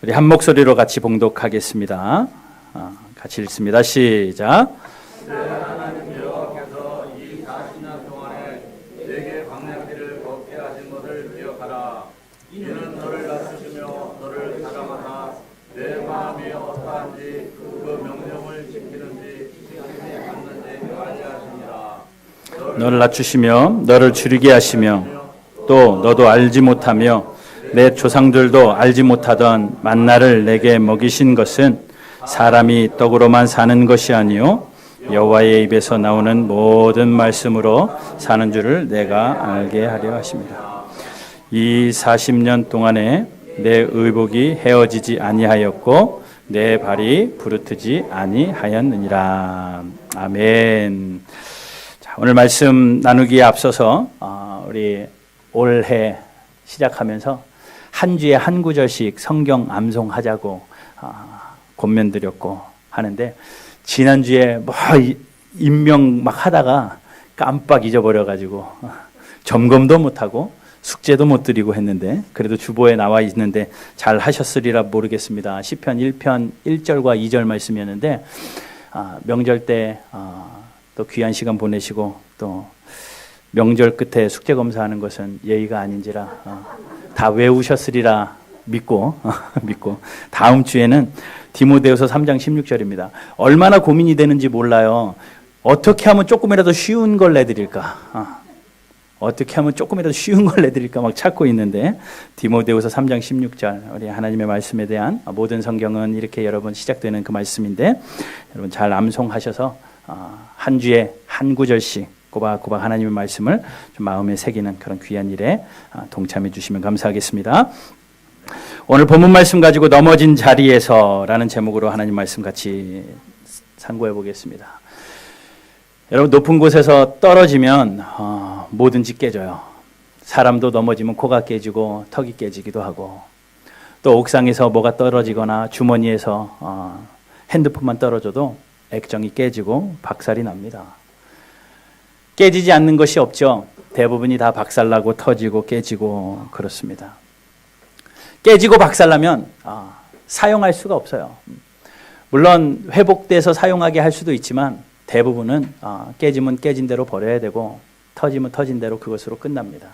우리 한 목소리로 같이 봉독하겠습니다. 같이 읽습니다. 시작. 하나님 여호와께서 이 40년 동안에 내게 광야길을 걷게 하신 것을 기억하라. 이는 너를 낮추시며 너를 다감하사 내 마음이 어떠한지 그 명령을 지키는지 지키지 않는지 알게 하시니라. 너를 낮추시며 너를 줄이게 하시며 또 너도 알지 못하며 내 조상들도 알지 못하던 만나를 내게 먹이신 것은 사람이 떡으로만 사는 것이 아니요 여호와의 입에서 나오는 모든 말씀으로 사는 줄을 내가 알게 하려 하십니다. 이 40년 동안에 내 의복이 헤어지지 아니하였고 내 발이 부르트지 아니하였느니라. 아멘. 자, 오늘 말씀 나누기에 앞서서 우리 올해 시작하면서 한 주에 한 구절씩 성경 암송하자고 권면드렸고 하는데, 지난주에 뭐 임명 막 하다가 깜빡 잊어버려가지고 점검도 못하고 숙제도 못 드리고 했는데, 그래도 주보에 나와 있는데 잘 하셨으리라 모르겠습니다. 시편 1편 1절과 2절 말씀이었는데, 명절 때 또 귀한 시간 보내시고 또 명절 끝에 숙제 검사하는 것은 예의가 아닌지라 다 외우셨으리라 믿고 다음 주에는 디모데후서 3장 16절입니다. 얼마나 고민이 되는지 몰라요. 어떻게 하면 조금이라도 쉬운 걸 내드릴까? 어떻게 하면 조금이라도 쉬운 걸 내드릴까 막 찾고 있는데, 디모데후서 3장 16절 우리 하나님의 말씀에 대한 모든 성경은 이렇게 여러분 시작되는 그 말씀인데, 여러분 잘 암송하셔서 한 주에 한 구절씩 꼬박꼬박 하나님의 말씀을 좀 마음에 새기는 그런 귀한 일에 동참해 주시면 감사하겠습니다. 오늘 본문 말씀 가지고 넘어진 자리에서라는 제목으로 하나님 말씀 같이 상고해 보겠습니다. 여러분, 높은 곳에서 떨어지면 뭐든지 깨져요. 사람도 넘어지면 코가 깨지고 턱이 깨지기도 하고, 또 옥상에서 뭐가 떨어지거나 주머니에서 핸드폰만 떨어져도 액정이 깨지고 박살이 납니다. 깨지지 않는 것이 없죠. 대부분이 다 박살나고 터지고 깨지고 그렇습니다. 깨지고 박살나면 사용할 수가 없어요. 물론 회복돼서 사용하게 할 수도 있지만 대부분은 깨지면 깨진 대로 버려야 되고 터지면 터진 대로 그것으로 끝납니다.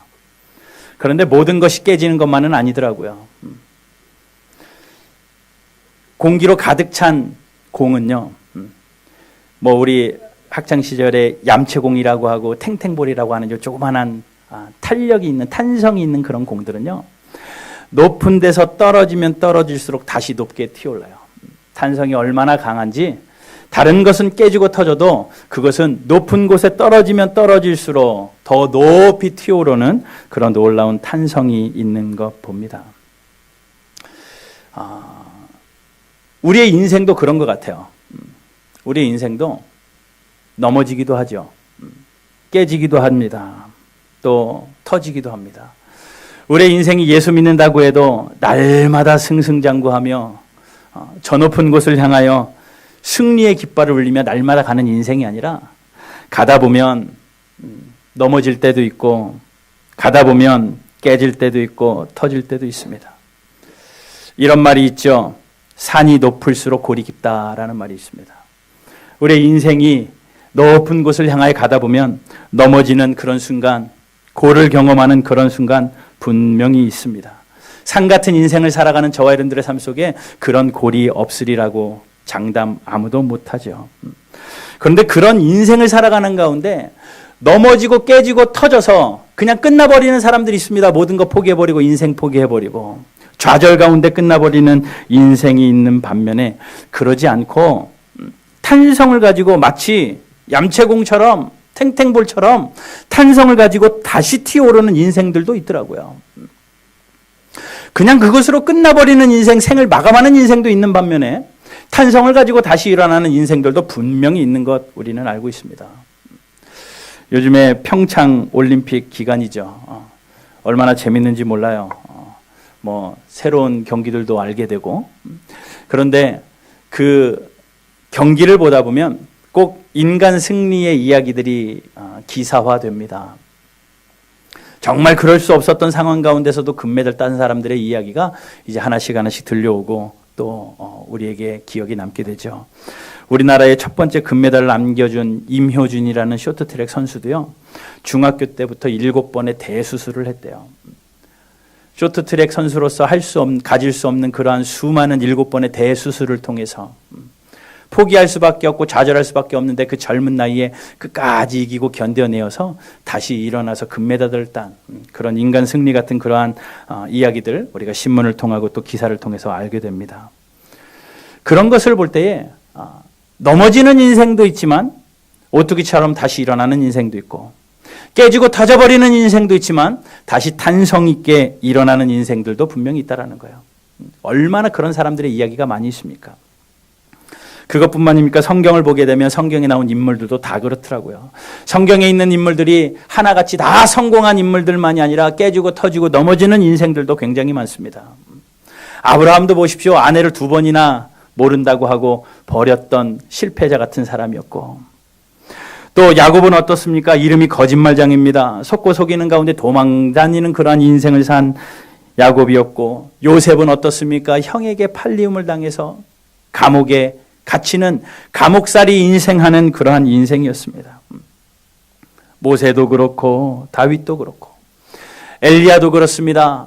그런데 모든 것이 깨지는 것만은 아니더라고요. 공기로 가득 찬 공은요, 뭐 우리 학창시절에 얌체공이라고 하고 탱탱볼이라고 하는 조그만한 탄력이 있는, 탄성이 있는 그런 공들은요, 높은 데서 떨어지면 떨어질수록 다시 높게 튀어올라요. 탄성이 얼마나 강한지, 다른 것은 깨지고 터져도 그것은 높은 곳에 떨어지면 떨어질수록 더 높이 튀어오르는 그런 놀라운 탄성이 있는 것 봅니다. 우리의 인생도 그런 것 같아요. 우리의 인생도 넘어지기도 하죠. 깨지기도 합니다. 또 터지기도 합니다. 우리의 인생이 예수 믿는다고 해도 날마다 승승장구하며 저 높은 곳을 향하여 승리의 깃발을 울리며 날마다 가는 인생이 아니라, 가다 보면 넘어질 때도 있고, 가다 보면 깨질 때도 있고 터질 때도 있습니다. 이런 말이 있죠. 산이 높을수록 골이 깊다라는 말이 있습니다. 우리의 인생이 높은 곳을 향하여 가다 보면 넘어지는 그런 순간, 골을 경험하는 그런 순간 분명히 있습니다. 산 같은 인생을 살아가는 저와 여러분들의 삶 속에 그런 골이 없으리라고 장담 아무도 못하죠. 그런데 그런 인생을 살아가는 가운데 넘어지고 깨지고 터져서 그냥 끝나버리는 사람들이 있습니다. 모든 거 포기해버리고 인생 포기해버리고 좌절 가운데 끝나버리는 인생이 있는 반면에, 그러지 않고 탄성을 가지고 마치 얌체공처럼 탱탱볼처럼 탄성을 가지고 다시 튀어오르는 인생들도 있더라고요. 그냥 그것으로 끝나버리는 인생, 생을 마감하는 인생도 있는 반면에 탄성을 가지고 다시 일어나는 인생들도 분명히 있는 것 우리는 알고 있습니다. 요즘에 평창 올림픽 기간이죠. 얼마나 재밌는지 몰라요. 뭐 새로운 경기들도 알게 되고, 그런데 그 경기를 보다 보면 꼭 인간 승리의 이야기들이 기사화됩니다. 정말 그럴 수 없었던 상황 가운데서도 금메달 딴 사람들의 이야기가 이제 하나씩 들려오고 또 우리에게 기억이 남게 되죠. 우리나라의 첫 번째 금메달을 남겨준 임효준이라는 쇼트트랙 선수도요, 중학교 때부터 7번의 대수술을 했대요. 쇼트트랙 선수로서 가질 수 없는 그러한 수많은 7번의 대수술을 통해서 포기할 수밖에 없고 좌절할 수밖에 없는데 그 젊은 나이에 끝까지 이기고 견뎌내어서 다시 일어나서 금메달을 딴 그런 인간 승리 같은 그러한 이야기들 우리가 신문을 통하고 또 기사를 통해서 알게 됩니다. 그런 것을 볼 때에 넘어지는 인생도 있지만 오뚜기처럼 다시 일어나는 인생도 있고 깨지고 터져버리는 인생도 있지만 다시 탄성 있게 일어나는 인생들도 분명히 있다라는 거예요. 얼마나 그런 사람들의 이야기가 많이 있습니까? 그것뿐만입니까? 성경을 보게 되면 성경에 나온 인물들도 다 그렇더라고요. 성경에 있는 인물들이 하나같이 다 성공한 인물들만이 아니라 깨지고 터지고 넘어지는 인생들도 굉장히 많습니다. 아브라함도 보십시오. 아내를 2번이나 모른다고 하고 버렸던 실패자 같은 사람이었고, 또 야곱은 어떻습니까? 이름이 거짓말장입니다. 속고 속이는 가운데 도망다니는 그러한 인생을 산 야곱이었고, 요셉은 어떻습니까? 형에게 팔리움을 당해서 감옥에 갇히는 감옥살이 인생하는 그러한 인생이었습니다. 모세도 그렇고 다윗도 그렇고 엘리야도 그렇습니다.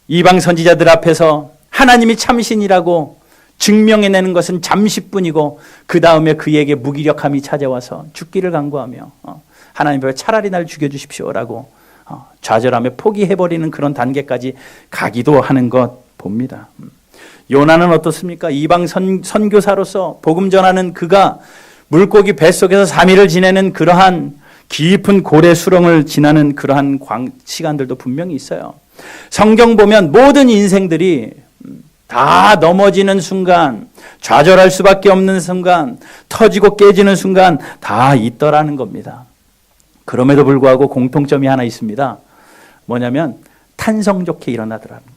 이방 선지자들 앞에서 하나님이 참신이라고 증명해내는 것은 잠시뿐이고 그 다음에 그에게 무기력함이 찾아와서 죽기를 간구하며 하나님 앞에 차라리 날 죽여주십시오라고 좌절하며 포기해버리는 그런 단계까지 가기도 하는 것 봅니다. 요나는 어떻습니까? 이방 선교사로서 복음 전하는 그가 물고기 뱃속에서 3일을 지내는 그러한 깊은 고래 수렁을 지나는 그러한 시간들도 분명히 있어요. 성경 보면 모든 인생들이 다 넘어지는 순간, 좌절할 수밖에 없는 순간, 터지고 깨지는 순간 다 있더라는 겁니다. 그럼에도 불구하고 공통점이 하나 있습니다. 뭐냐면 탄성 좋게 일어나더라는 거예요.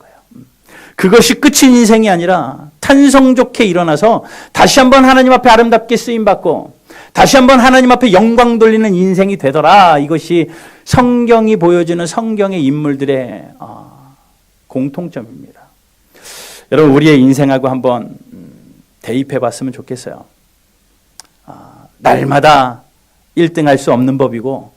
그것이 끝인 인생이 아니라 탄성 좋게 일어나서 다시 한번 하나님 앞에 아름답게 쓰임받고 다시 한번 하나님 앞에 영광 돌리는 인생이 되더라. 이것이 성경이 보여주는 성경의 인물들의 공통점입니다. 여러분, 우리의 인생하고 한번 대입해 봤으면 좋겠어요. 날마다 1등할 수 없는 법이고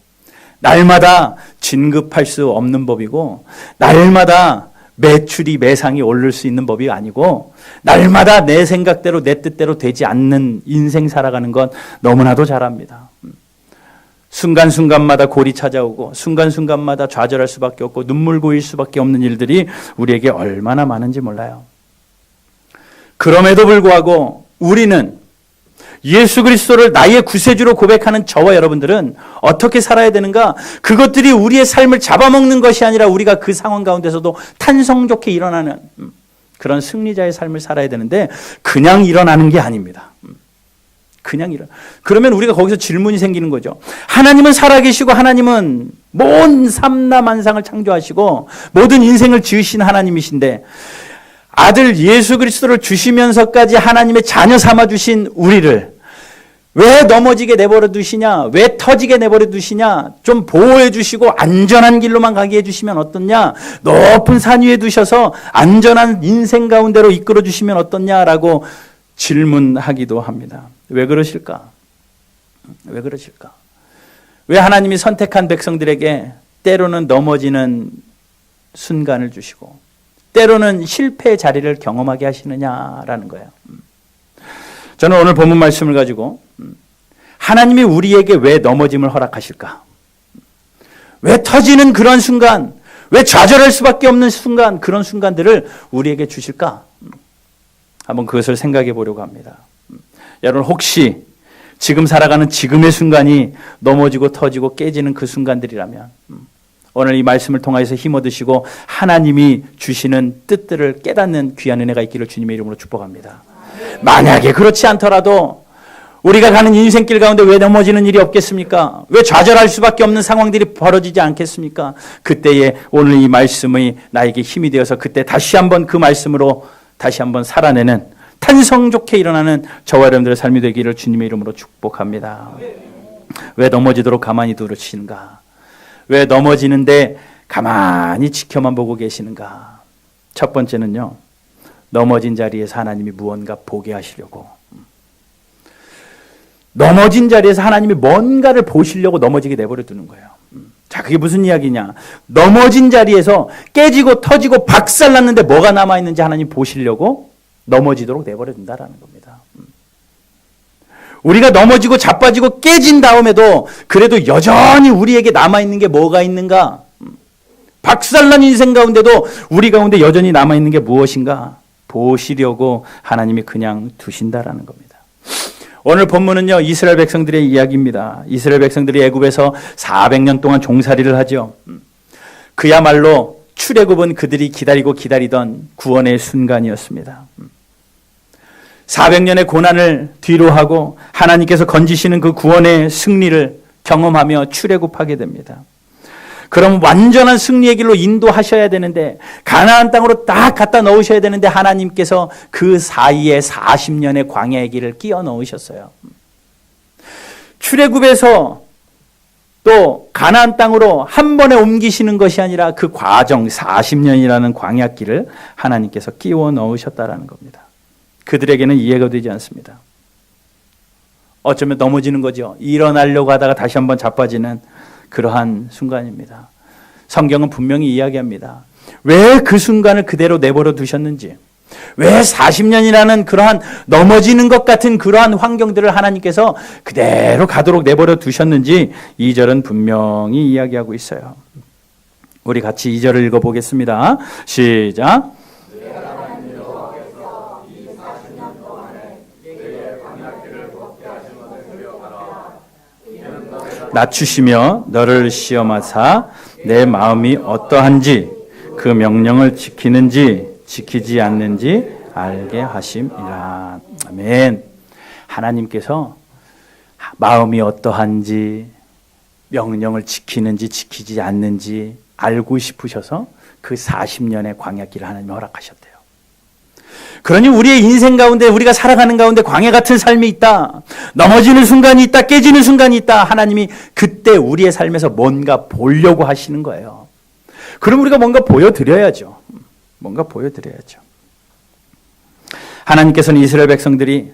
날마다 진급할 수 없는 법이고 날마다 매출이 매상이 오를 수 있는 법이 아니고 날마다 내 생각대로 내 뜻대로 되지 않는 인생 살아가는 건 너무나도 잘 압니다. 순간순간마다 골이 찾아오고 순간순간마다 좌절할 수밖에 없고 눈물 고일 수밖에 없는 일들이 우리에게 얼마나 많은지 몰라요. 그럼에도 불구하고 우리는 예수 그리스도를 나의 구세주로 고백하는 저와 여러분들은 어떻게 살아야 되는가? 그것들이 우리의 삶을 잡아먹는 것이 아니라 우리가 그 상황 가운데서도 탄성 좋게 일어나는 그런 승리자의 삶을 살아야 되는데 그냥 일어나는 게 아닙니다. 그냥 그러면 우리가 거기서 질문이 생기는 거죠. 하나님은 살아계시고 하나님은 모든 삼라만상을 창조하시고 모든 인생을 지으신 하나님이신데 아들 예수 그리스도를 주시면서까지 하나님의 자녀 삼아 주신 우리를 왜 넘어지게 내버려 두시냐? 왜 터지게 내버려 두시냐? 좀 보호해 주시고 안전한 길로만 가게 해 주시면 어떻냐? 높은 산 위에 두셔서 안전한 인생 가운데로 이끌어 주시면 어떻냐라고 질문하기도 합니다. 왜 그러실까? 왜 그러실까? 왜 하나님이 선택한 백성들에게 때로는 넘어지는 순간을 주시고 때로는 실패의 자리를 경험하게 하시느냐라는 거예요. 저는 오늘 본문 말씀을 가지고 하나님이 우리에게 왜 넘어짐을 허락하실까? 왜 터지는 그런 순간, 왜 좌절할 수밖에 없는 순간, 그런 순간들을 우리에게 주실까? 한번 그것을 생각해 보려고 합니다. 여러분 혹시 지금 살아가는 지금의 순간이 넘어지고 터지고 깨지는 그 순간들이라면 오늘 이 말씀을 통해서 힘 얻으시고 하나님이 주시는 뜻들을 깨닫는 귀한 은혜가 있기를 주님의 이름으로 축복합니다. 만약에 그렇지 않더라도 우리가 가는 인생길 가운데 왜 넘어지는 일이 없겠습니까? 왜 좌절할 수밖에 없는 상황들이 벌어지지 않겠습니까? 그때에 오늘 이 말씀이 나에게 힘이 되어서 그때 다시 한번 그 말씀으로 다시 한번 살아내는 탄성 좋게 일어나는 저와 여러분들의 삶이 되기를 주님의 이름으로 축복합니다. 왜 넘어지도록 가만히 두시는가? 왜 넘어지는데 가만히 지켜만 보고 계시는가? 첫 번째는요, 넘어진 자리에서 하나님이 무언가 보게 하시려고. 넘어진 자리에서 하나님이 뭔가를 보시려고 넘어지게 내버려 두는 거예요. 자, 그게 무슨 이야기냐? 넘어진 자리에서 깨지고 터지고 박살났는데 뭐가 남아있는지 하나님 보시려고 넘어지도록 내버려 둔다라는 겁니다. 우리가 넘어지고 자빠지고 깨진 다음에도 그래도 여전히 우리에게 남아있는 게 뭐가 있는가? 박살난 인생 가운데도 우리 가운데 여전히 남아있는 게 무엇인가? 보시려고 하나님이 그냥 두신다라는 겁니다. 오늘 본문은요, 이스라엘 백성들의 이야기입니다. 이스라엘 백성들이 애굽에서 400년 동안 종살이를 하죠. 그야말로 출애굽은 그들이 기다리고 기다리던 구원의 순간이었습니다. 400년의 고난을 뒤로하고 하나님께서 건지시는 그 구원의 승리를 경험하며 출애굽하게 됩니다. 그럼 완전한 승리의 길로 인도하셔야 되는데, 가나안 땅으로 딱 갖다 넣으셔야 되는데 하나님께서 그 사이에 40년의 광야의 길을 끼워 넣으셨어요. 출애굽에서 또 가나안 땅으로 한 번에 옮기시는 것이 아니라 그 과정 40년이라는 광야길을 하나님께서 끼워 넣으셨다라는 겁니다. 그들에게는 이해가 되지 않습니다. 어쩌면 넘어지는 거죠. 일어나려고 하다가 다시 한번 자빠지는 그러한 순간입니다. 성경은 분명히 이야기합니다. 왜 그 순간을 그대로 내버려 두셨는지, 왜 40년이라는 그러한 넘어지는 것 같은 그러한 환경들을 하나님께서 그대로 가도록 내버려 두셨는지 2절은 분명히 이야기하고 있어요. 우리 같이 2절을 읽어보겠습니다. 시작. 낮추시며 너를 시험하사 내 마음이 어떠한지 그 명령을 지키는지 지키지 않는지 알게 하심이라. 아멘. 하나님께서 마음이 어떠한지 명령을 지키는지 지키지 않는지 알고 싶으셔서 그 40년의 광야길을 하나님이 허락하셨대요. 그러니 우리의 인생 가운데, 우리가 살아가는 가운데 광야 같은 삶이 있다, 넘어지는 순간이 있다, 깨지는 순간이 있다, 하나님이 그때 우리의 삶에서 뭔가 보려고 하시는 거예요. 그럼 우리가 뭔가 보여드려야죠. 뭔가 보여드려야죠. 하나님께서는 이스라엘 백성들이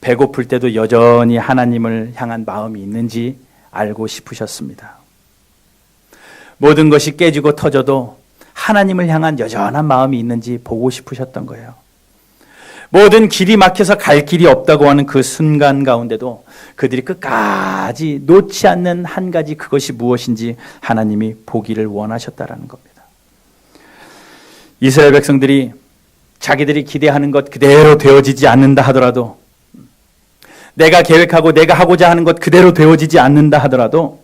배고플 때도 여전히 하나님을 향한 마음이 있는지 알고 싶으셨습니다. 모든 것이 깨지고 터져도 하나님을 향한 여전한 마음이 있는지 보고 싶으셨던 거예요. 모든 길이 막혀서 갈 길이 없다고 하는 그 순간 가운데도 그들이 끝까지 놓지 않는 한 가지, 그것이 무엇인지 하나님이 보기를 원하셨다라는 겁니다. 이스라엘 백성들이 자기들이 기대하는 것 그대로 되어지지 않는다 하더라도, 내가 계획하고 내가 하고자 하는 것 그대로 되어지지 않는다 하더라도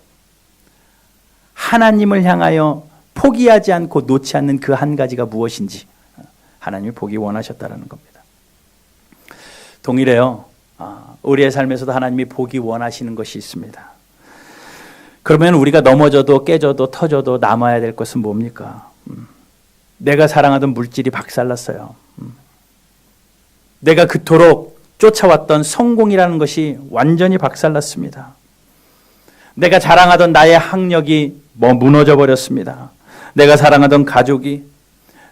하나님을 향하여 포기하지 않고 놓지 않는 그 한 가지가 무엇인지 하나님이 보기 원하셨다는 겁니다. 동일해요. 우리의 삶에서도 하나님이 보기 원하시는 것이 있습니다. 그러면 우리가 넘어져도 깨져도 터져도 남아야 될 것은 뭡니까? 내가 사랑하던 물질이 박살났어요. 내가 그토록 쫓아왔던 성공이라는 것이 완전히 박살났습니다. 내가 자랑하던 나의 학력이 무너져 버렸습니다. 내가 사랑하던 가족이,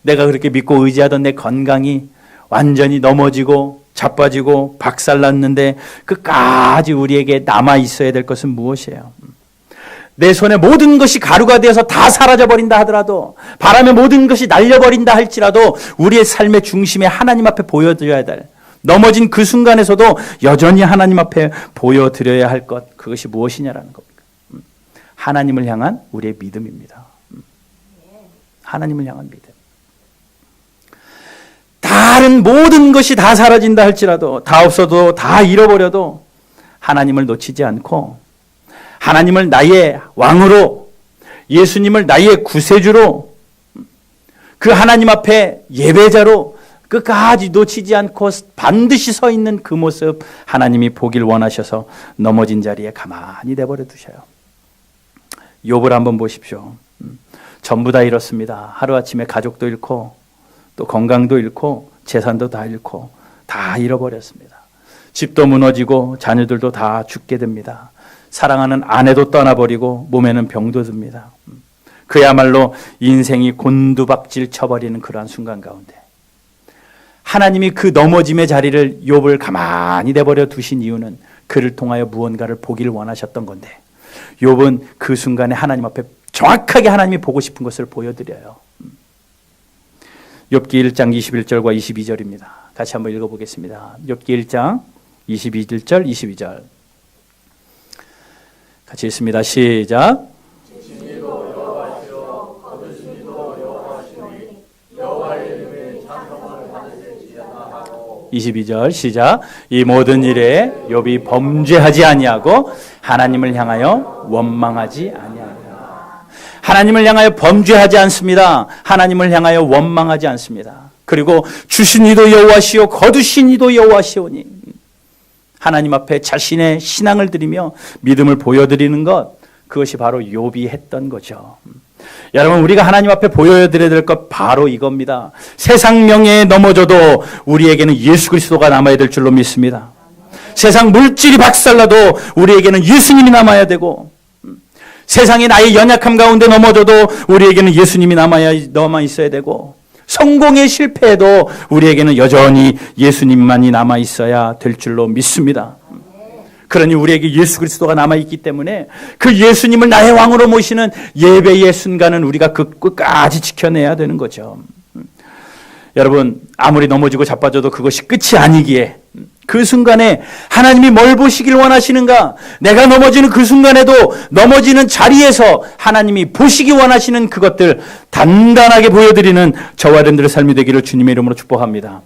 내가 그렇게 믿고 의지하던 내 건강이 완전히 넘어지고 자빠지고 박살났는데 끝까지 우리에게 남아 있어야 될 것은 무엇이에요? 내 손에 모든 것이 가루가 되어서 다 사라져버린다 하더라도, 바람에 모든 것이 날려버린다 할지라도 우리의 삶의 중심에 하나님 앞에 보여드려야 될, 넘어진 그 순간에서도 여전히 하나님 앞에 보여드려야 할 것, 그것이 무엇이냐라는 겁니다. 하나님을 향한 우리의 믿음입니다. 하나님을 향한 믿음. 다른 모든 것이 다 사라진다 할지라도, 다 없어도 다 잃어버려도 하나님을 놓치지 않고 하나님을 나의 왕으로, 예수님을 나의 구세주로, 그 하나님 앞에 예배자로 끝까지 놓치지 않고 반드시 서 있는 그 모습, 하나님이 보길 원하셔서 넘어진 자리에 가만히 내버려 두셔요. 욥을 한번 보십시오. 전부 다 잃었습니다. 하루아침에 가족도 잃고 또 건강도 잃고 재산도 다 잃고 다 잃어버렸습니다. 집도 무너지고 자녀들도 다 죽게 됩니다. 사랑하는 아내도 떠나버리고 몸에는 병도 듭니다. 그야말로 인생이 곤두박질 쳐버리는 그러한 순간 가운데 하나님이 그 넘어짐의 자리를 욥을 가만히 내버려 두신 이유는 그를 통하여 무언가를 보기를 원하셨던 건데 욥은 그 순간에 하나님 앞에 정확하게 하나님이 보고 싶은 것을 보여드려요. 욥기 1장 21절과 22절입니다. 같이 한번 읽어보겠습니다. 욥기 1장 21절 22절 같이 읽습니다. 시작. 22절 시작. 이 모든 일에 욥이 범죄하지 아니하고 하나님을 향하여 원망하지 아니하니라. 하나님을 향하여 범죄하지 않습니다. 하나님을 향하여 원망하지 않습니다. 그리고 주신 이도 여호와시오 거두신 이도 여호와시오니 하나님 앞에 자신의 신앙을 드리며 믿음을 보여드리는 것, 그것이 바로 욥이 했던 거죠. 여러분, 우리가 하나님 앞에 보여드려야 될 것 바로 이겁니다. 세상 명예에 넘어져도 우리에게는 예수 그리스도가 남아야 될 줄로 믿습니다. 세상 물질이 박살나도 우리에게는 예수님이 남아야 되고, 세상이 나의 연약함 가운데 넘어져도 우리에게는 예수님이 남아 있어야 되고, 성공에 실패해도 우리에게는 여전히 예수님만이 남아 있어야 될 줄로 믿습니다. 그러니 우리에게 예수 그리스도가 남아있기 때문에 그 예수님을 나의 왕으로 모시는 예배의 순간은 우리가 끝까지 지켜내야 되는 거죠. 여러분, 아무리 넘어지고 자빠져도 그것이 끝이 아니기에 그 순간에 하나님이 뭘 보시길 원하시는가? 내가 넘어지는 그 순간에도 넘어지는 자리에서 하나님이 보시기 원하시는 그것들 단단하게 보여드리는 저와 여러분들의 삶이 되기를 주님의 이름으로 축복합니다.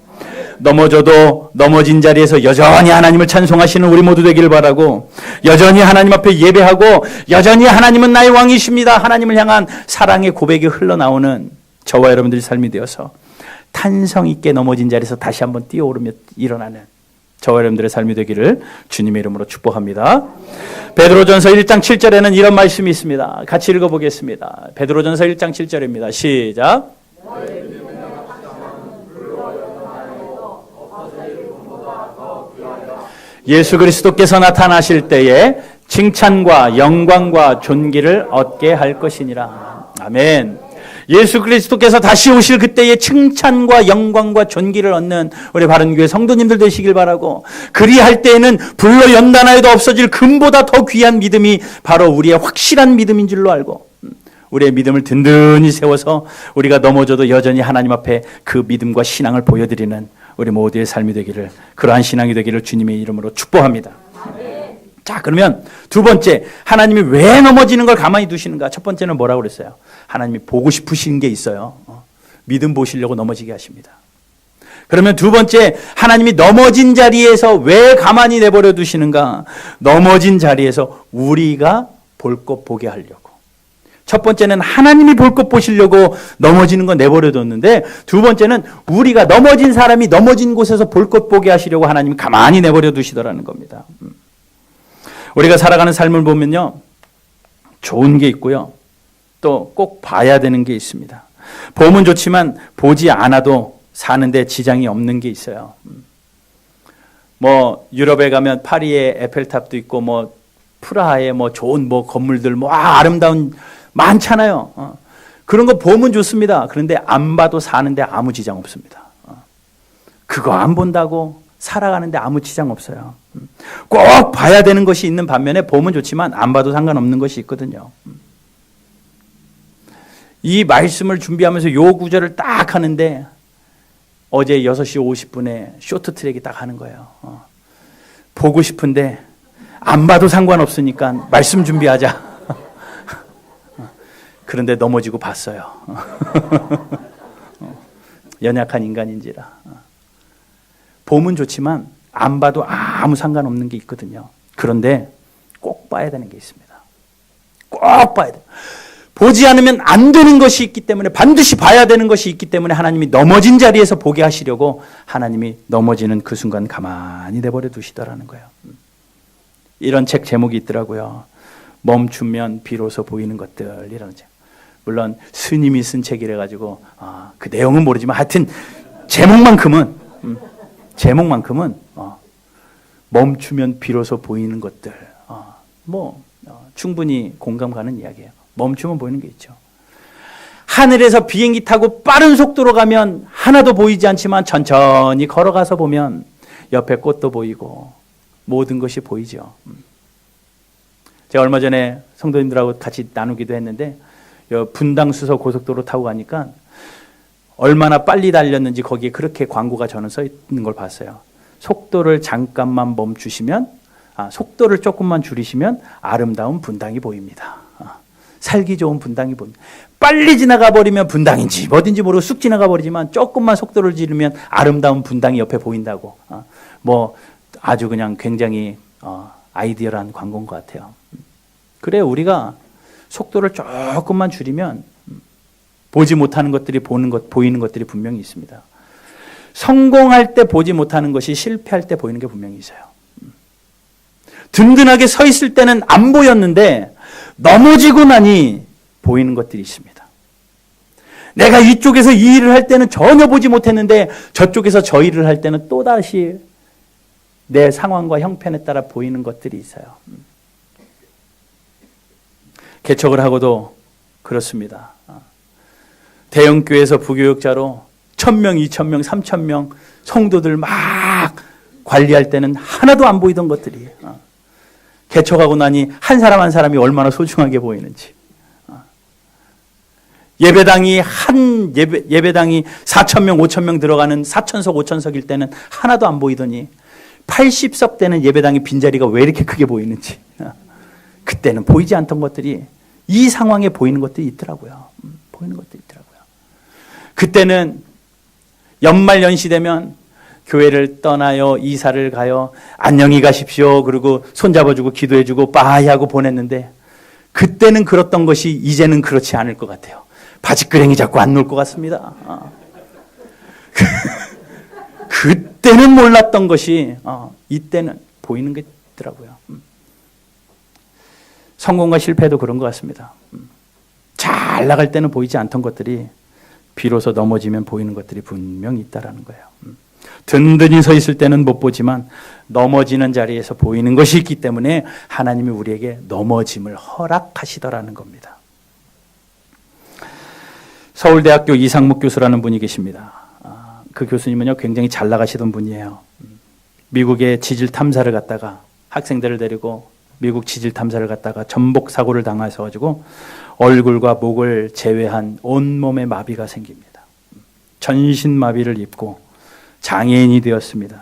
넘어져도 넘어진 자리에서 여전히 하나님을 찬송하시는 우리 모두 되기를 바라고, 여전히 하나님 앞에 예배하고 여전히 하나님은 나의 왕이십니다, 하나님을 향한 사랑의 고백이 흘러나오는 저와 여러분들의 삶이 되어서 탄성 있게 넘어진 자리에서 다시 한번 뛰어오르며 일어나는 저와 여러분들의 삶이 되기를 주님의 이름으로 축복합니다. 베드로전서 1장 7절에는 이런 말씀이 있습니다. 같이 읽어보겠습니다. 베드로전서 1장 7절입니다. 시작. 예수 그리스도께서 나타나실 때에 칭찬과 영광과 존귀를 얻게 할 것이니라. 아멘. 예수 그리스도께서 다시 오실 그때에 칭찬과 영광과 존귀를 얻는 우리 바른교회 성도님들 되시길 바라고, 그리할 때에는 불로 연단하여도 없어질 금보다 더 귀한 믿음이 바로 우리의 확실한 믿음인 줄로 알고, 우리의 믿음을 든든히 세워서 우리가 넘어져도 여전히 하나님 앞에 그 믿음과 신앙을 보여드리는 우리 모두의 삶이 되기를, 그러한 신앙이 되기를 주님의 이름으로 축복합니다. 자, 그러면 두 번째, 하나님이 왜 넘어지는 걸 가만히 두시는가? 첫 번째는 뭐라고 그랬어요? 하나님이 보고 싶으신 게 있어요. 믿음 보시려고 넘어지게 하십니다. 그러면 두 번째, 하나님이 넘어진 자리에서 왜 가만히 내버려 두시는가? 넘어진 자리에서 우리가 볼 것 보게 하려고. 첫 번째는 하나님이 볼 것 보시려고 넘어지는 거 내버려 뒀는데, 두 번째는 우리가 넘어진 사람이 넘어진 곳에서 볼 것 보게 하시려고 하나님이 가만히 내버려 두시더라는 겁니다. 우리가 살아가는 삶을 보면요, 좋은 게 있고요, 또 꼭 봐야 되는 게 있습니다. 보면 좋지만 보지 않아도 사는데 지장이 없는 게 있어요. 뭐 유럽에 가면 파리에 에펠탑도 있고, 뭐 프라하에 뭐 좋은 뭐 건물들, 뭐 아름다운 많잖아요. 그런 거 보면 좋습니다. 그런데 안 봐도 사는데 아무 지장 없습니다. 그거 안 본다고 살아가는데 아무 지장 없어요. 꼭 봐야 되는 것이 있는 반면에 보면 좋지만 안 봐도 상관없는 것이 있거든요. 이 말씀을 준비하면서 요 구절을 딱 하는데 어제 6시 50분에 쇼트트랙이 딱 하는 거예요. 보고 싶은데 안 봐도 상관없으니까 말씀 준비하자. 그런데 넘어지고 봤어요. 연약한 인간인지라. 보면 좋지만 안 봐도 아무 상관없는 게 있거든요. 그런데 꼭 봐야 되는 게 있습니다. 꼭 봐야 돼요. 보지 않으면 안 되는 것이 있기 때문에, 반드시 봐야 되는 것이 있기 때문에 하나님이 넘어진 자리에서 보게 하시려고 하나님이 넘어지는 그 순간 가만히 내버려 두시더라는 거예요. 이런 책 제목이 있더라고요. 멈추면 비로소 보이는 것들, 이런 책. 물론 스님이 쓴 책이라 가지고 그 내용은 모르지만 하여튼 제목만큼은 멈추면 비로소 보이는 것들, 충분히 공감 가는 이야기예요. 멈추면 보이는 게 있죠. 하늘에서 비행기 타고 빠른 속도로 가면 하나도 보이지 않지만 천천히 걸어가서 보면 옆에 꽃도 보이고 모든 것이 보이죠. 제가 얼마 전에 성도님들하고 같이 나누기도 했는데 분당 수서 고속도로 타고 가니까 얼마나 빨리 달렸는지 거기에 그렇게 광고가 저는 써 있는 걸 봤어요. 속도를 잠깐만 멈추시면, 속도를 조금만 줄이시면 아름다운 분당이 보입니다. 살기 좋은 분당이 보입니다. 빨리 지나가 버리면 분당인지 어딘지 모르고 쑥 지나가 버리지만 조금만 속도를 줄이면 아름다운 분당이 옆에 보인다고. 아주 그냥 굉장히 아이디어란 광고인 것 같아요. 그래, 우리가 속도를 조금만 줄이면 보지 못하는 것들이 보이는 것들이 분명히 있습니다. 성공할 때 보지 못하는 것이 실패할 때 보이는 게 분명히 있어요. 든든하게 서 있을 때는 안 보였는데 넘어지고 나니 보이는 것들이 있습니다. 내가 이쪽에서 이 일을 할 때는 전혀 보지 못했는데 저쪽에서 저 일을 할 때는 또다시 내 상황과 형편에 따라 보이는 것들이 있어요. 개척을 하고도 그렇습니다. 대형교회에서 부교육자로 1000명, 2000명, 3000명 성도들 막 관리할 때는 하나도 안 보이던 것들이 개척하고 나니 한 사람 한 사람이 얼마나 소중하게 보이는지. 예배당이 예배당이 4000명, 5000명 들어가는 4000석, 5000석일 때는 하나도 안 보이더니 80석 때는 예배당의 빈자리가 왜 이렇게 크게 보이는지. 그때는 보이지 않던 것들이 이 상황에 보이는 것들이 있더라고요. 보이는 것들이 있더라고요. 그때는 연말연시 되면 교회를 떠나요, 이사를 가요, 안녕히 가십시오, 그리고 손잡아주고 기도해주고 빠이 하고 보냈는데 그때는 그렇던 것이 이제는 그렇지 않을 것 같아요. 바지끄랭이 자꾸 안 놓을 것 같습니다. 그때는 몰랐던 것이 이때는 보이는 게 있더라고요. 성공과 실패도 그런 것 같습니다. 잘 나갈 때는 보이지 않던 것들이 비로소 넘어지면 보이는 것들이 분명히 있다라는 거예요. 든든히 서 있을 때는 못 보지만 넘어지는 자리에서 보이는 것이 있기 때문에 하나님이 우리에게 넘어짐을 허락하시더라는 겁니다. 서울대학교 이상묵 교수라는 분이 계십니다. 그 교수님은요, 굉장히 잘 나가시던 분이에요. 미국에 지질 탐사를 갔다가 학생들을 데리고 미국 지질 탐사를 갔다가 전복 사고를 당하셔가지고 얼굴과 목을 제외한 온몸에 마비가 생깁니다. 전신 마비를 입고 장애인이 되었습니다.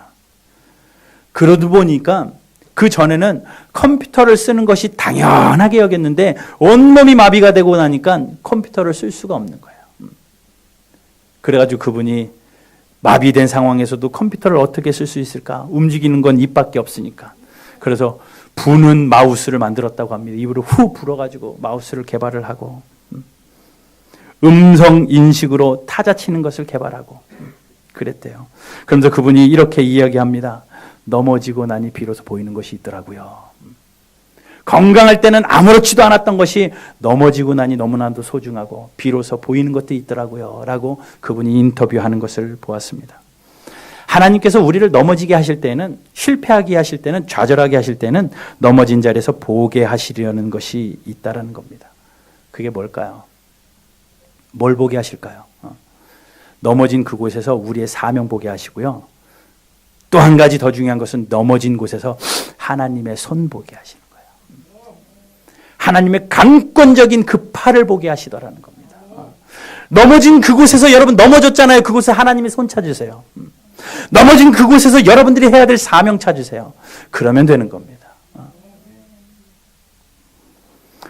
그러다 보니까 그 전에는 컴퓨터를 쓰는 것이 당연하게 여겼는데 온몸이 마비가 되고 나니까 컴퓨터를 쓸 수가 없는 거예요. 그래가지고 그분이 마비된 상황에서도 컴퓨터를 어떻게 쓸 수 있을까? 움직이는 건 입밖에 없으니까. 그래서 부는 마우스를 만들었다고 합니다. 입으로 후 불어가지고 마우스를 개발을 하고 음성 인식으로 타자 치는 것을 개발하고 그랬대요. 그러면서 그분이 이렇게 이야기합니다. 넘어지고 나니 비로소 보이는 것이 있더라고요. 건강할 때는 아무렇지도 않았던 것이 넘어지고 나니 너무나도 소중하고 비로소 보이는 것도 있더라고요. 라고 그분이 인터뷰하는 것을 보았습니다. 하나님께서 우리를 넘어지게 하실 때는, 실패하게 하실 때는, 좌절하게 하실 때는 넘어진 자리에서 보게 하시려는 것이 있다라는 겁니다. 그게 뭘까요? 뭘 보게 하실까요? 넘어진 그곳에서 우리의 사명 보게 하시고요. 또 한 가지 더 중요한 것은 넘어진 곳에서 하나님의 손 보게 하시는 거예요. 하나님의 강권적인 그 팔을 보게 하시더라는 겁니다. 넘어진 그곳에서 여러분 넘어졌잖아요. 그곳에 하나님의 손 찾으세요. 넘어진 그곳에서 여러분들이 해야 될 사명 찾으세요. 그러면 되는 겁니다.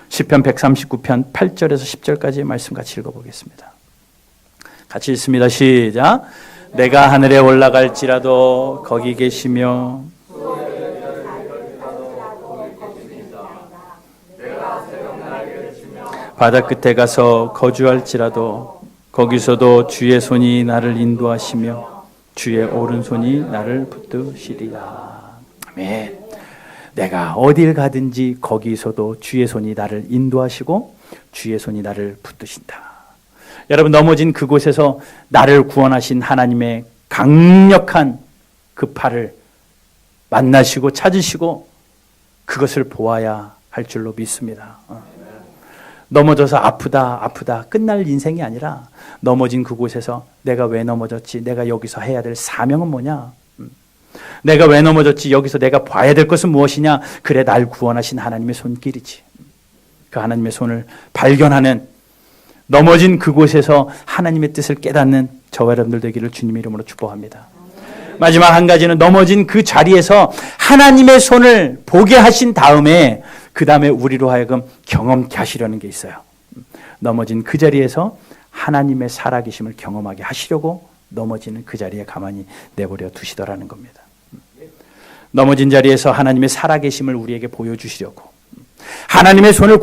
시편 139편 8절에서 10절까지의 말씀 같이 읽어보겠습니다. 같이 읽습니다. 시작. 내가 하늘에 올라갈지라도 거기 계시며 바다 끝에 가서 거주할지라도 거기서도 주의 손이 나를 인도하시며 주의 오른손이 나를 붙드시리라. 아멘. 내가 어딜 가든지 거기서도 주의 손이 나를 인도하시고 주의 손이 나를 붙드신다. 여러분, 넘어진 그곳에서 나를 구원하신 하나님의 강력한 그 팔을 만나시고 찾으시고 그것을 보아야 할 줄로 믿습니다. 넘어져서 아프다 끝날 인생이 아니라 넘어진 그곳에서 내가 왜 넘어졌지? 내가 여기서 해야 될 사명은 뭐냐? 내가 왜 넘어졌지? 여기서 내가 봐야 될 것은 무엇이냐? 그래, 날 구원하신 하나님의 손길이지. 그 하나님의 손을 발견하는, 넘어진 그곳에서 하나님의 뜻을 깨닫는 저와 여러분들 되기를 주님의 이름으로 축복합니다. 마지막 한 가지는 넘어진 그 자리에서 하나님의 손을 보게 하신 다음에 그 다음에 우리로 하여금 경험케 하시려는 게 있어요. 넘어진 그 자리에서 하나님의 살아계심을 경험하게 하시려고 넘어지는 그 자리에 가만히 내버려 두시더라는 겁니다. 넘어진 자리에서 하나님의 살아계심을 우리에게 보여주시려고, 하나님의 손을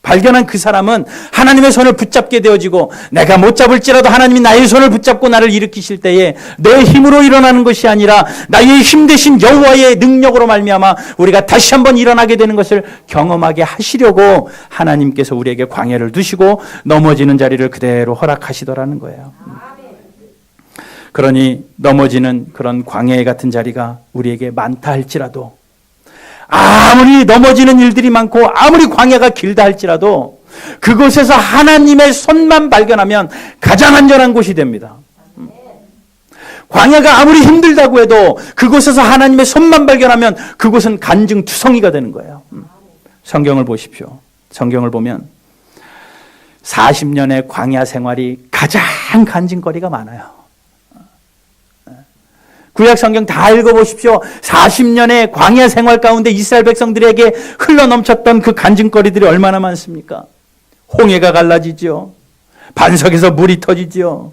발견한 그 사람은 하나님의 손을 붙잡게 되어지고, 내가 못 잡을지라도 하나님이 나의 손을 붙잡고 나를 일으키실 때에 내 힘으로 일어나는 것이 아니라 나의 힘 대신 여호와의 능력으로 말미암아 우리가 다시 한번 일어나게 되는 것을 경험하게 하시려고 하나님께서 우리에게 광야를 두시고 넘어지는 자리를 그대로 허락하시더라는 거예요. 그러니 넘어지는 그런 광야 같은 자리가 우리에게 많다 할지라도, 아무리 넘어지는 일들이 많고 아무리 광야가 길다 할지라도 그곳에서 하나님의 손만 발견하면 가장 안전한 곳이 됩니다. 광야가 아무리 힘들다고 해도 그곳에서 하나님의 손만 발견하면 그곳은 간증투성이가 되는 거예요. 성경을 보십시오. 성경을 보면 40년의 광야 생활이 가장 간증거리가 많아요. 구약 성경 다 읽어보십시오. 40년의 광야 생활 가운데 이스라엘 백성들에게 흘러넘쳤던 그 간증거리들이 얼마나 많습니까? 홍해가 갈라지죠. 반석에서 물이 터지죠.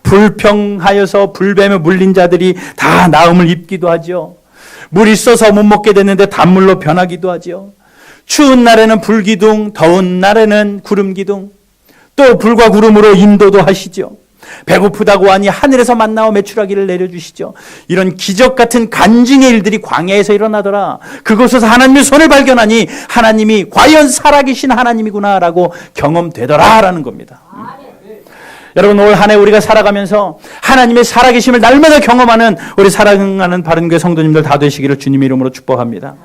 불평하여서 불뱀에 물린 자들이 다 나음을 입기도 하죠. 물이 써서 못 먹게 됐는데 단물로 변하기도 하죠. 추운 날에는 불기둥, 더운 날에는 구름기둥, 또 불과 구름으로 인도도 하시죠. 배고프다고 하니 하늘에서 만나와 메추라기를 내려주시죠. 이런 기적 같은 간증의 일들이 광야에서 일어나더라. 그곳에서 하나님의 손을 발견하니 하나님이 과연 살아계신 하나님이구나라고 경험되더라라는 겁니다. 여러분, 올 한 해 우리가 살아가면서 하나님의 살아계심을 날마다 경험하는 우리 사랑하는 바른교회 성도님들 다 되시기를 주님의 이름으로 축복합니다.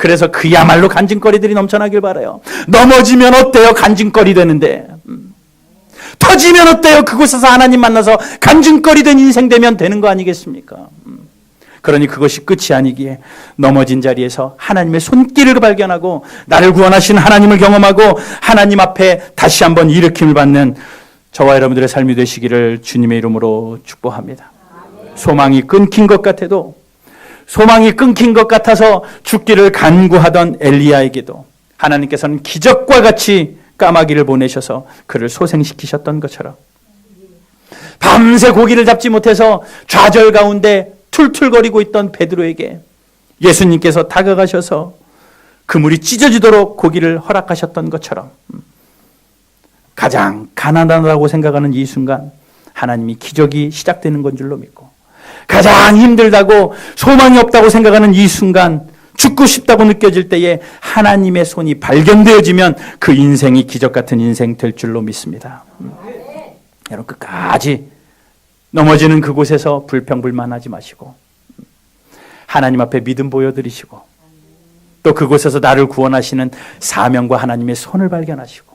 그래서 그야말로 간증거리들이 넘쳐나길 바라요. 넘어지면 어때요? 간증거리 되는데. 터지면 어때요? 그곳에서 하나님 만나서 간증거리 된 인생 되면 되는 거 아니겠습니까? 그러니 그것이 끝이 아니기에 넘어진 자리에서 하나님의 손길을 발견하고 나를 구원하신 하나님을 경험하고 하나님 앞에 다시 한번 일으킴을 받는 저와 여러분들의 삶이 되시기를 주님의 이름으로 축복합니다. 소망이 끊긴 것 같아도, 소망이 끊긴 것 같아서 죽기를 간구하던 엘리야에게도 하나님께서는 기적과 같이 까마귀를 보내셔서 그를 소생시키셨던 것처럼, 밤새 고기를 잡지 못해서 좌절 가운데 툴툴거리고 있던 베드로에게 예수님께서 다가가셔서 그물이 찢어지도록 고기를 허락하셨던 것처럼, 가장 가난하다고 생각하는 이 순간 하나님이 기적이 시작되는 건 줄로 믿고, 가장 힘들다고 소망이 없다고 생각하는 이 순간 죽고 싶다고 느껴질 때에 하나님의 손이 발견되어지면 그 인생이 기적 같은 인생 될 줄로 믿습니다. 여러분, 끝까지 넘어지는 그곳에서 불평불만하지 마시고 하나님 앞에 믿음 보여드리시고, 또 그곳에서 나를 구원하시는 사명과 하나님의 손을 발견하시고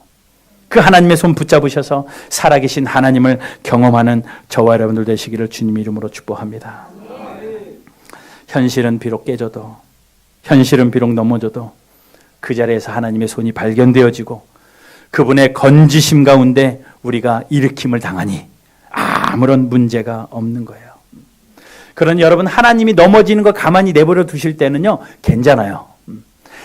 그 하나님의 손 붙잡으셔서 살아계신 하나님을 경험하는 저와 여러분들 되시기를 주님의 이름으로 축복합니다. 현실은 비록 깨져도, 현실은 비록 넘어져도 그 자리에서 하나님의 손이 발견되어지고 그분의 건지심 가운데 우리가 일으킴을 당하니 아무런 문제가 없는 거예요. 그러니 여러분, 하나님이 넘어지는 거 가만히 내버려 두실 때는요, 괜찮아요.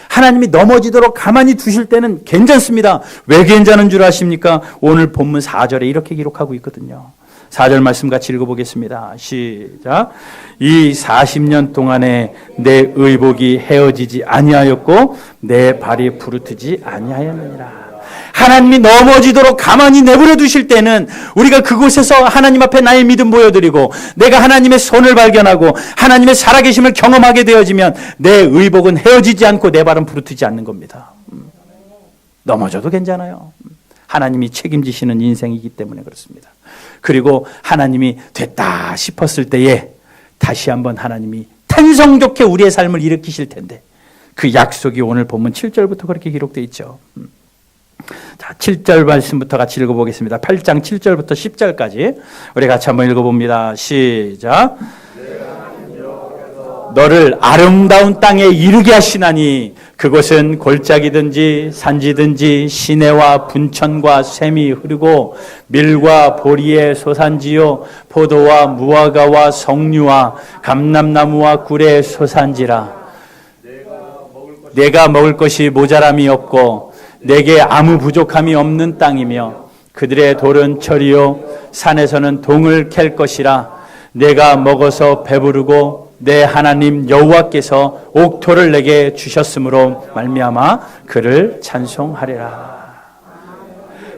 하나님이 넘어지도록 가만히 두실 때는 괜찮습니다. 왜 괜찮은 줄 아십니까? 오늘 본문 4절에 이렇게 기록하고 있거든요. 4절 말씀 같이 읽어보겠습니다. 시작. 이 40년 동안에 내 의복이 헤어지지 아니하였고 내 발이 부르트지 아니하였느니라. 하나님이 넘어지도록 가만히 내버려 두실 때는 우리가 그곳에서 하나님 앞에 나의 믿음 보여드리고 내가 하나님의 손을 발견하고 하나님의 살아계심을 경험하게 되어지면 내 의복은 헤어지지 않고 내 발은 부르트지 않는 겁니다. 넘어져도 괜찮아요. 하나님이 책임지시는 인생이기 때문에 그렇습니다. 그리고 하나님이 됐다 싶었을 때에 다시 한번 하나님이 탄성 좋게 우리의 삶을 일으키실 텐데, 그 약속이 오늘 본문 7절부터 그렇게 기록되어 있죠. 자, 7절 말씀부터 같이 읽어보겠습니다. 8장 7절부터 10절까지 우리 같이 한번 읽어봅니다. 시작. 너를 아름다운 땅에 이르게 하시나니 그곳은 골짜기든지 산지든지 시내와 분천과 샘이 흐르고 밀과 보리의 소산지요 포도와 무화과와 석류와 감람나무와 꿀의 소산지라. 내가 먹을 것이 모자람이 없고 내게 아무 부족함이 없는 땅이며 그들의 돌은 철이요 산에서는 동을 캘 것이라. 내가 먹어서 배부르고 내 하나님 여호와께서 옥토를 내게 주셨으므로 말미암아 그를 찬송하리라.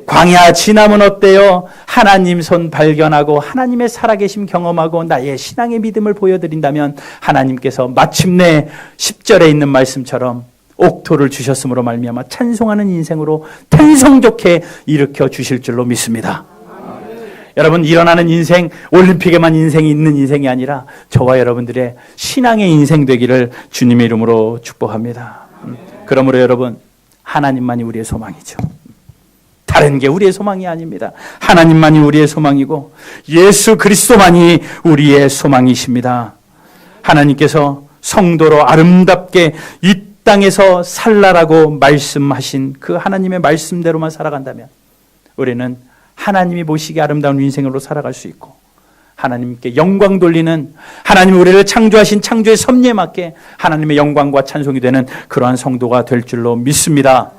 광야 지나면 어때요? 하나님 손 발견하고 하나님의 살아계심 경험하고 나의 신앙의 믿음을 보여드린다면 하나님께서 마침내 10절에 있는 말씀처럼 옥토를 주셨으므로 말미암아 찬송하는 인생으로 텐성 좋게 일으켜 주실 줄로 믿습니다. 여러분, 일어나는 인생, 올림픽에만 인생이 있는 인생이 아니라 저와 여러분들의 신앙의 인생 되기를 주님의 이름으로 축복합니다. 그러므로 여러분, 하나님만이 우리의 소망이죠. 다른 게 우리의 소망이 아닙니다. 하나님만이 우리의 소망이고 예수 그리스도만이 우리의 소망이십니다. 하나님께서 성도로 아름답게 이 땅에서 살라라고 말씀하신 그 하나님의 말씀대로만 살아간다면 우리는 하나님이 보시기에 아름다운 인생으로 살아갈 수 있고 하나님께 영광 돌리는, 하나님이 우리를 창조하신 창조의 섭리에 맞게 하나님의 영광과 찬송이 되는 그러한 성도가 될 줄로 믿습니다.